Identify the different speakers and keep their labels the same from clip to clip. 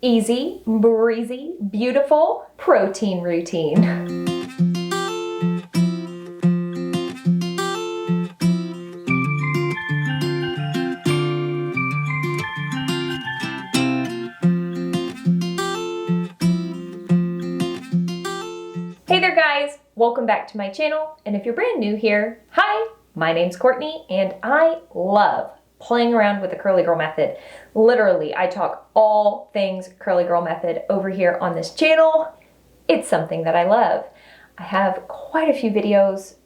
Speaker 1: easy, breezy, beautiful protein routine. Hey there guys, welcome back to my channel, and if you're brand new here, hi, my name's Courtney and I love playing around with the curly girl method. Literally, I talk all things curly girl method over here on this channel. It's something that I love. I have quite a few videos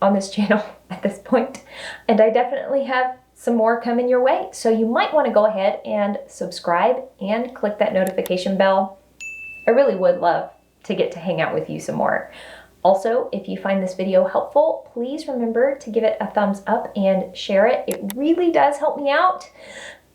Speaker 1: on this channel at this point, and I definitely have some more coming your way. So you might want to go ahead and subscribe and click that notification bell. I really would love to get to hang out with you some more. Also, if you find this video helpful, please remember to give it a thumbs up and share it. It really does help me out,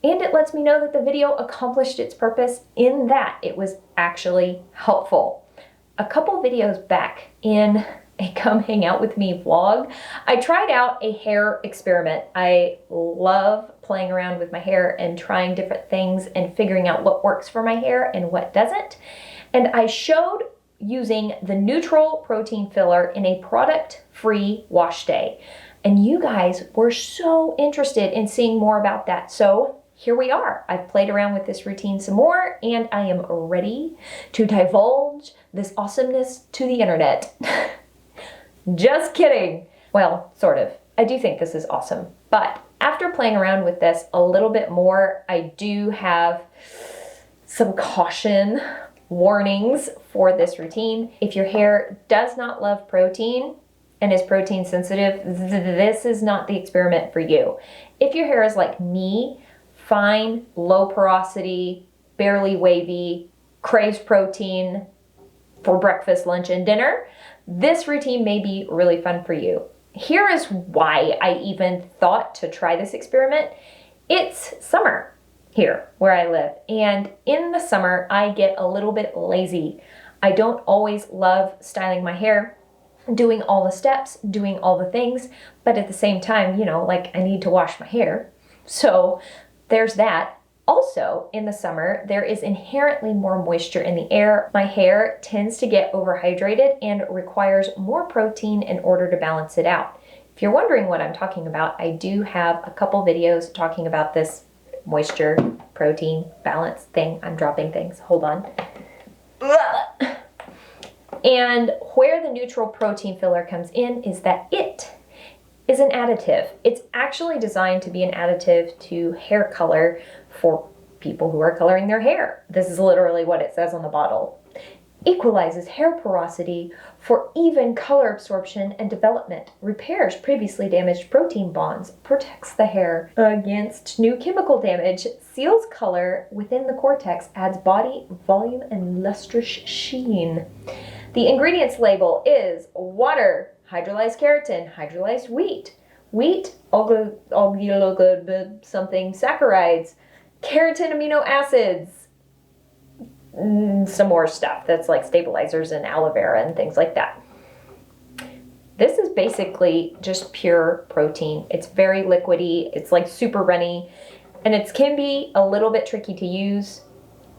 Speaker 1: and it lets me know that the video accomplished its purpose in that it was actually helpful. A couple videos back in a come hang out with me vlog, I tried out a hair experiment. I love playing around with my hair and trying different things and figuring out what works for my hair and what doesn't. And I showed using the neutral protein filler in a product-free wash day. And you guys were so interested in seeing more about that. So here we are. I've played around with this routine some more and I am ready to divulge this awesomeness to the internet. Just kidding. Well, sort of. I do think this is awesome. But after playing around with this a little bit more, I do have some caution warnings for this routine. If your hair does not love protein and is protein sensitive, this is not the experiment for you. If your hair is like me, fine, low porosity, barely wavy, craves protein for breakfast, lunch, and dinner, this routine may be really fun for you. Here is why I even thought to try this experiment. It's summer here where I live, and in the summer I get a little bit lazy. I don't always love styling my hair, doing all the steps, doing all the things, but at the same time, you know, like I need to wash my hair. So there's that. Also, in the summer, there is inherently more moisture in the air. My hair tends to get overhydrated and requires more protein in order to balance it out. If you're wondering what I'm talking about, I do have a couple videos talking about this moisture, protein, balance thing. I'm dropping things. Hold on. And where the neutral protein filler comes in is that it is an additive. It's actually designed to be an additive to hair color for people who are coloring their hair. This is literally what it says on the bottle. Equalizes hair porosity for even color absorption and development, repairs previously damaged protein bonds, protects the hair against new chemical damage, seals color within the cortex, adds body, volume, and lustrous sheen. The ingredients label is water, hydrolyzed keratin, hydrolyzed wheat, something saccharides, keratin amino acids, some more stuff that's like stabilizers and aloe vera and things like that. This is basically just pure protein. It's very liquidy, it's like super runny, and it can be a little bit tricky to use.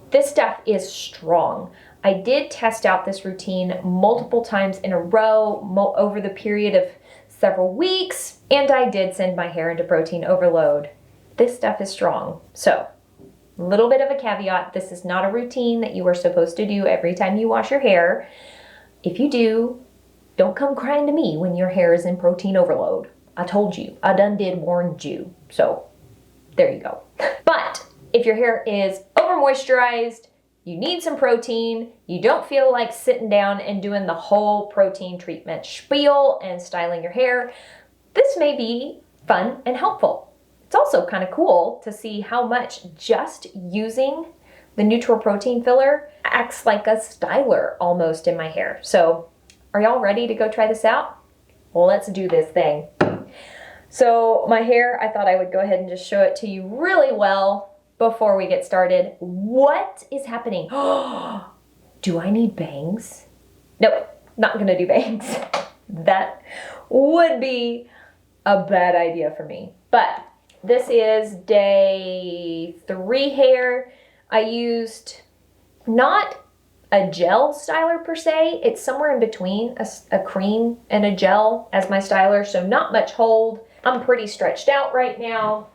Speaker 1: This stuff is strong. I did test out this routine multiple times in a row over the period of several weeks, and I did send my hair into protein overload. This stuff is strong. So, a little bit of a caveat, this is not a routine that you are supposed to do every time you wash your hair. If you do, don't come crying to me when your hair is in protein overload. I told you, I done did warned you. So, there you go. But if your hair is over moisturized, you need some protein, you don't feel like sitting down and doing the whole protein treatment spiel and styling your hair, this may be fun and helpful. It's also kind of cool to see how much just using the neutral protein filler acts like a styler almost in my hair. So are y'all ready to go try this out? Well, let's do this thing. So my hair, I thought I would go ahead and just show it to you really well before we get started. What is happening? Do I need bangs? Nope, not gonna do bangs. That would be a bad idea for me. But this is day 3 hair. I used not a gel styler per se. It's somewhere in between a cream and a gel as my styler, so not much hold. I'm pretty stretched out right now.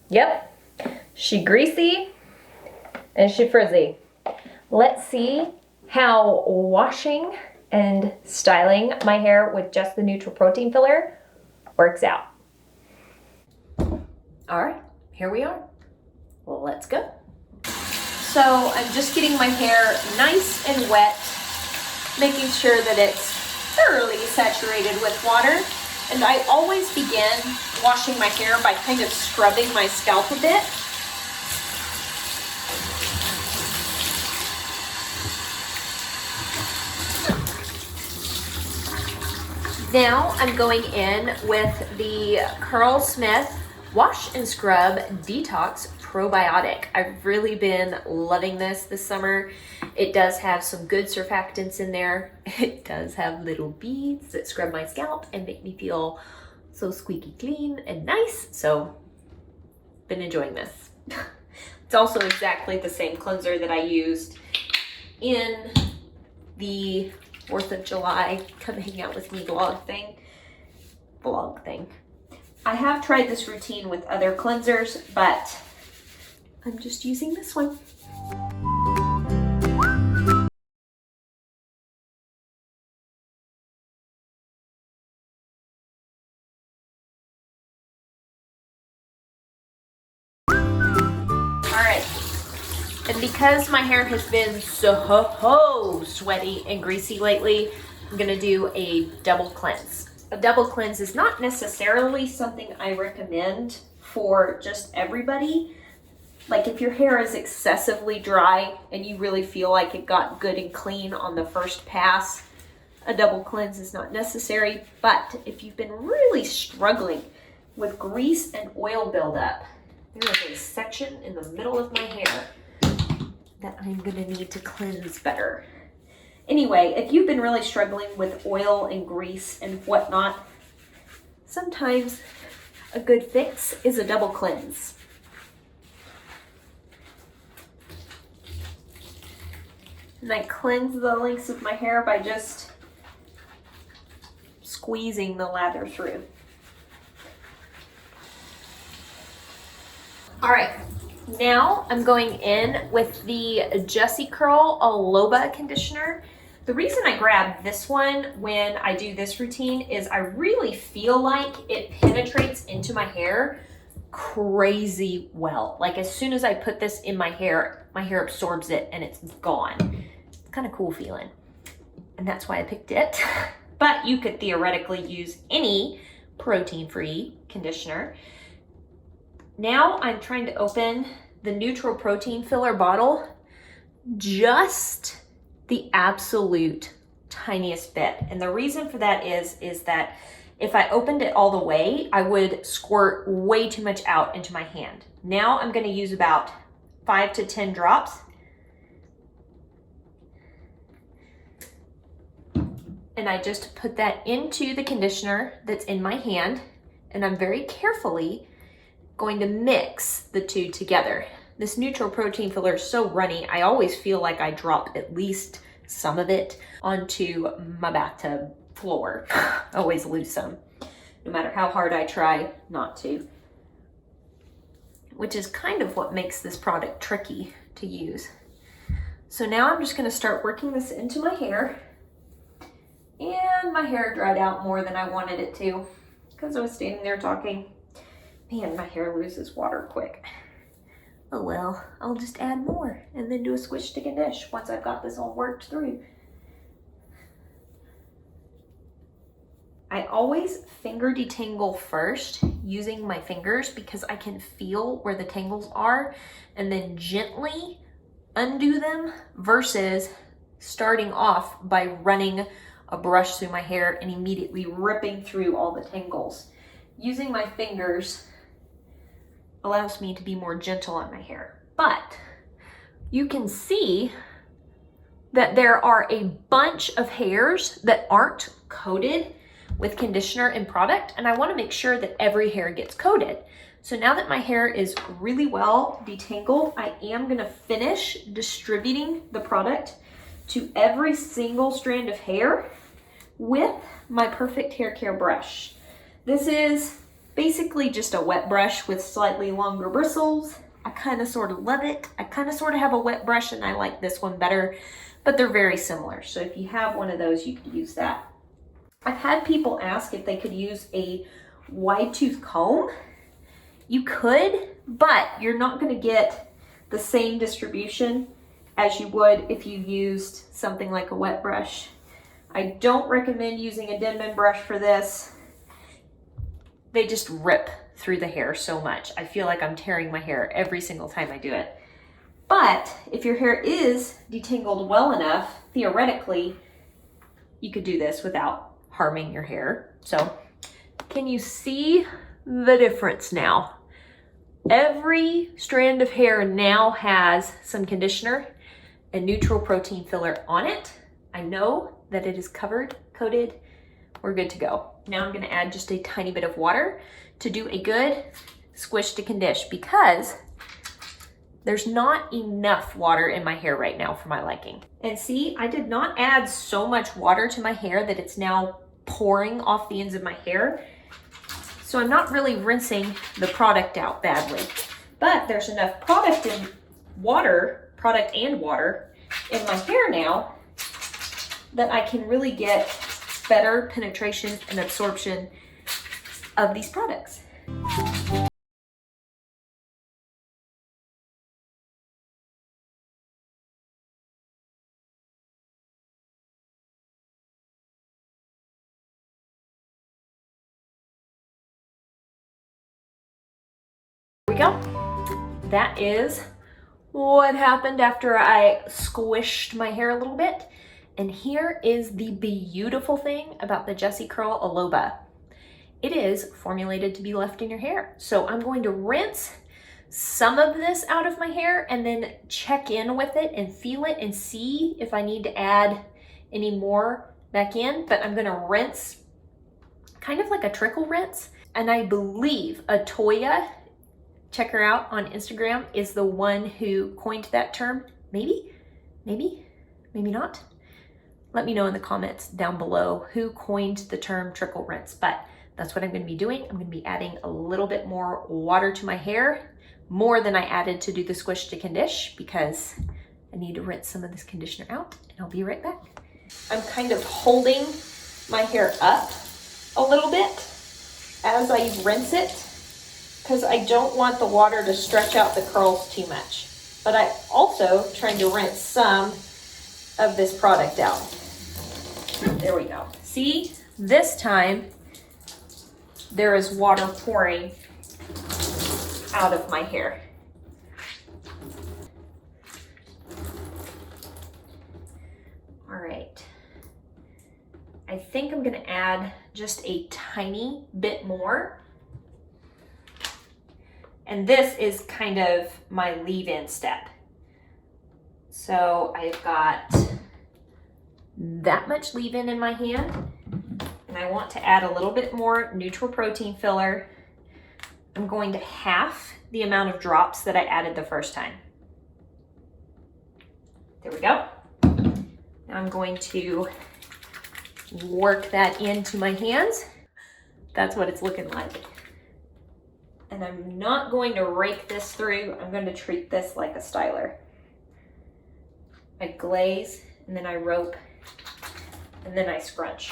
Speaker 1: Yep, she greasy and she frizzy. Let's see how washing and styling my hair with just the neutral protein filler works out. All right, here we are. Well, let's go. So I'm just getting my hair nice and wet, making sure that it's thoroughly saturated with water. And I always begin washing my hair by kind of scrubbing my scalp a bit. Now I'm going in with the Curl Smith Wash and Scrub Detox Probiotic. I've really been loving this summer. It does have some good surfactants in there. It does have little beads that scrub my scalp and make me feel so squeaky clean and nice. So, been enjoying this. It's also exactly the same cleanser that I used in the 4th of July come hang out with me vlog thing. I have tried this routine with other cleansers, but I'm just using this one. Alright, and because my hair has been so sweaty and greasy lately, I'm gonna do a double cleanse. A double cleanse is not necessarily something I recommend for just everybody. Like if your hair is excessively dry and you really feel like it got good and clean on the first pass, a double cleanse is not necessary. But if you've been really struggling with grease and oil buildup, there is a section in the middle of my hair that I'm gonna need to cleanse better. Anyway, if you've been really struggling with oil and grease and whatnot, sometimes a good fix is a double cleanse. And I cleanse the lengths of my hair by just squeezing the lather through. All right, now I'm going in with the Jessie Curl Aloba conditioner. The reason I grab this one when I do this routine is I really feel like it penetrates into my hair crazy well. Like as soon as I put this in my hair absorbs it and it's gone. It's kind of cool feeling. And that's why I picked it. But you could theoretically use any protein-free conditioner. Now I'm trying to open the neutral protein filler bottle just the absolute tiniest bit. And the reason for that is that if I opened it all the way, I would squirt way too much out into my hand. Now I'm gonna use about 5 to 10 drops. And I just put that into the conditioner that's in my hand, and I'm very carefully going to mix the two together. This neutral protein filler is so runny, I always feel like I drop at least some of it onto my bathtub floor. I always lose some, no matter how hard I try not to. Which is kind of what makes this product tricky to use. So now I'm just gonna start working this into my hair. And my hair dried out more than I wanted it to because I was standing there talking. Man, my hair loses water quick. Oh well, I'll just add more and then do a squish stick and dish once I've got this all worked through. I always finger detangle first using my fingers because I can feel where the tangles are and then gently undo them versus starting off by running a brush through my hair and immediately ripping through all the tangles. Using my fingers allows me to be more gentle on my hair. But you can see that there are a bunch of hairs that aren't coated with conditioner and product, and I want to make sure that every hair gets coated. So now that my hair is really well detangled, I am going to finish distributing the product to every single strand of hair with my Perfect Hair Care brush. This is basically just a wet brush with slightly longer bristles. I kind of sort of love it. I kind of sort of have a wet brush and I like this one better, but they're very similar. So if you have one of those, you could use that. I've had people ask if they could use a wide tooth comb. You could, but you're not going to get the same distribution as you would if you used something like a wet brush. I don't recommend using a Denman brush for this. They just rip through the hair so much. I feel like I'm tearing my hair every single time I do it. But if your hair is detangled well enough, theoretically, you could do this without harming your hair. So can you see the difference now? Every strand of hair now has some conditioner and neutral protein filler on it. I know that it is covered, coated, we're good to go. Now I'm gonna add just a tiny bit of water to do a good squish to condish because there's not enough water in my hair right now for my liking. And see, I did not add so much water to my hair that it's now pouring off the ends of my hair. So I'm not really rinsing the product out badly, but there's enough product and water in my hair now that I can really get better penetration and absorption of these products. Here we go. That is what happened after I squished my hair a little bit. And here is the beautiful thing about the Jessie Curl Aloba. It is formulated to be left in your hair. So I'm going to rinse some of this out of my hair and then check in with it and feel it and see if I need to add any more back in. But I'm gonna rinse kind of like a trickle rinse. And I believe Atoya, check her out on Instagram, is the one who coined that term. Maybe not. Let me know in the comments down below who coined the term trickle rinse, but that's what I'm gonna be doing. I'm gonna be adding a little bit more water to my hair, more than I added to do the squish to condish because I need to rinse some of this conditioner out and I'll be right back. I'm kind of holding my hair up a little bit as I rinse it because I don't want the water to stretch out the curls too much. But I'm also trying to rinse some of this product out. There we go. See, this time there is water pouring out of my hair. All right. I think I'm gonna add just a tiny bit more. And this is kind of my leave-in step. So I've got that much leave-in in my hand, and I want to add a little bit more neutral protein filler. I'm going to half the amount of drops that I added the first time. There we go. Now I'm going to work that into my hands. That's what it's looking like. And I'm not going to rake this through. I'm going to treat this like a styler. I glaze, and then I rope, and then I scrunch.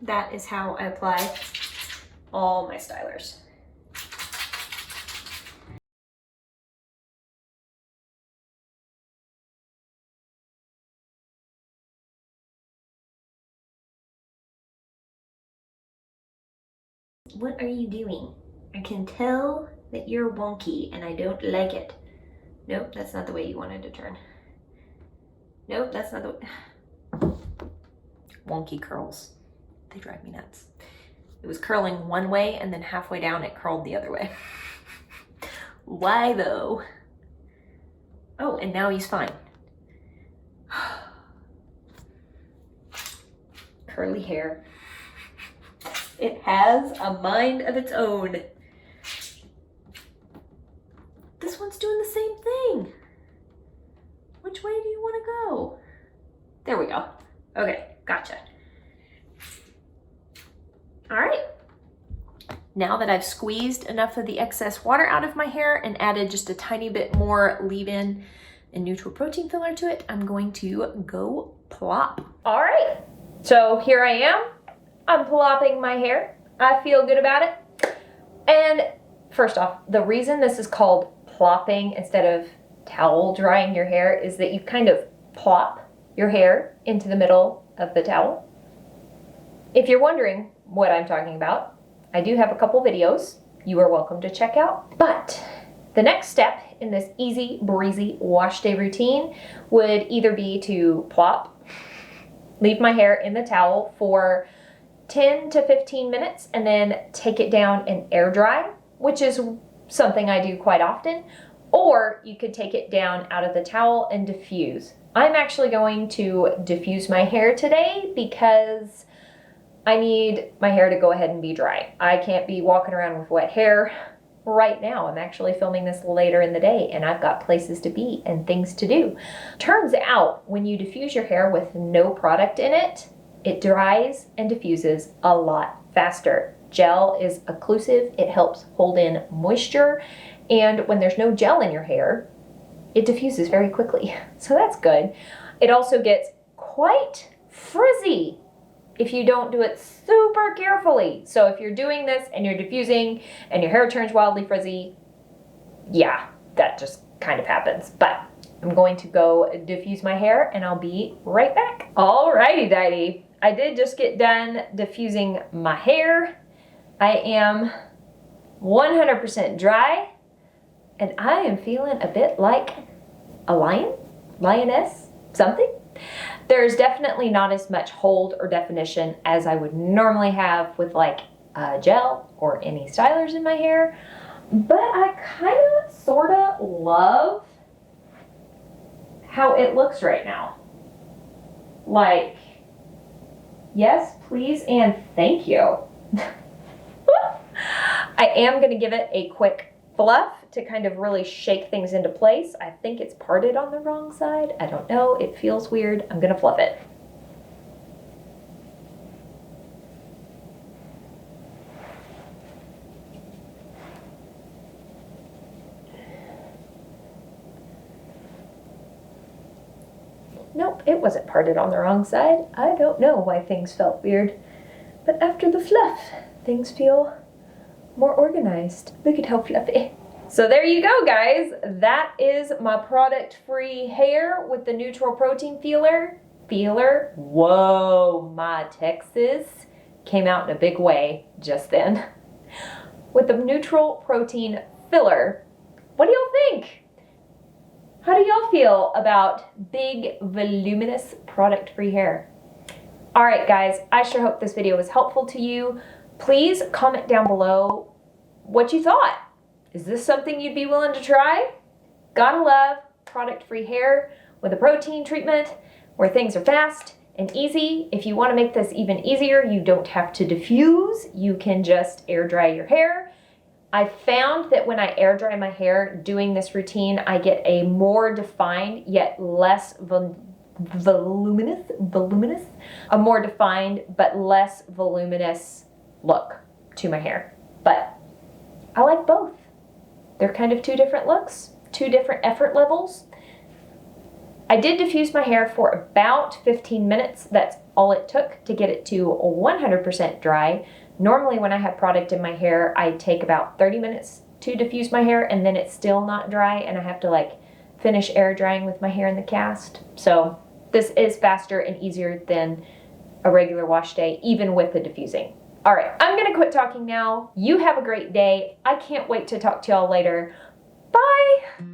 Speaker 1: That is how I apply all my stylers. What are you doing? I can tell that you're wonky and I don't like it. Nope, that's not the way you wanted to turn. Nope, that's not the way. Wonky curls. They drive me nuts. It was curling one way and then halfway down it curled the other way. Why though? Oh, and now he's fine. curly hair. It has a mind of its own. This one's doing the same thing. Which way do you want to go? There we go. Okay, gotcha. All right. Now that I've squeezed enough of the excess water out of my hair and added just a tiny bit more leave-in and neutral protein filler to it, I'm going to go plop. All right, so here I am. I'm plopping my hair. I feel good about it. And first off, the reason this is called plopping instead of towel drying your hair is that you kind of plop your hair into the middle of the towel. If you're wondering what I'm talking about, I do have a couple videos you are welcome to check out. But the next step in this easy breezy wash day routine would either be to plop, leave my hair in the towel for 10 to 15 minutes and then take it down and air dry, which is something I do quite often, or you could take it down out of the towel and diffuse. I'm actually going to diffuse my hair today because I need my hair to go ahead and be dry. I can't be walking around with wet hair right now. I'm actually filming this later in the day and I've got places to be and things to do. Turns out when you diffuse your hair with no product in it, it dries and diffuses a lot faster. Gel is occlusive, it helps hold in moisture, and when there's no gel in your hair, it diffuses very quickly. So that's good. It also gets quite frizzy if you don't do it super carefully. So if you're doing this and you're diffusing and your hair turns wildly frizzy, yeah, that just kind of happens. But I'm going to go diffuse my hair and I'll be right back. Alrighty dighty. I did just get done diffusing my hair. I am 100% dry and I am feeling a bit like a lion, lioness, something. There's definitely not as much hold or definition as I would normally have with like gel or any stylers in my hair, but I kind of sort of love how it looks right now. Like, yes, please, and thank you. I am going to give it a quick fluff to kind of really shake things into place. I think it's parted on the wrong side. I don't know. It feels weird. I'm going to fluff it. Nope, it wasn't parted on the wrong side. I don't know why things felt weird. But after the fluff, things feel more organized. Look at how fluffy. So there you go, guys. That is my product-free hair with the neutral protein feeler. Whoa, my Texas came out in a big way just then. With the neutral protein filler. What do y'all think? How do y'all feel about big, voluminous, product-free hair? All right, guys, I sure hope this video was helpful to you. Please comment down below what you thought. Is this something you'd be willing to try? Gotta love product-free hair with a protein treatment where things are fast and easy. If you want to make this even easier, you don't have to diffuse. You can just air dry your hair. I found that when I air dry my hair doing this routine, I get a more defined yet less voluminous, a more defined but less voluminous look to my hair. But I like both. They're kind of two different looks, two different effort levels. I did diffuse my hair for about 15 minutes. That's all it took to get it to 100% dry. Normally when I have product in my hair, I take about 30 minutes to diffuse my hair and then it's still not dry and I have to like finish air drying with my hair in the cast. So this is faster and easier than a regular wash day, even with the diffusing. All right, I'm gonna quit talking now. You have a great day. I can't wait to talk to y'all later. Bye.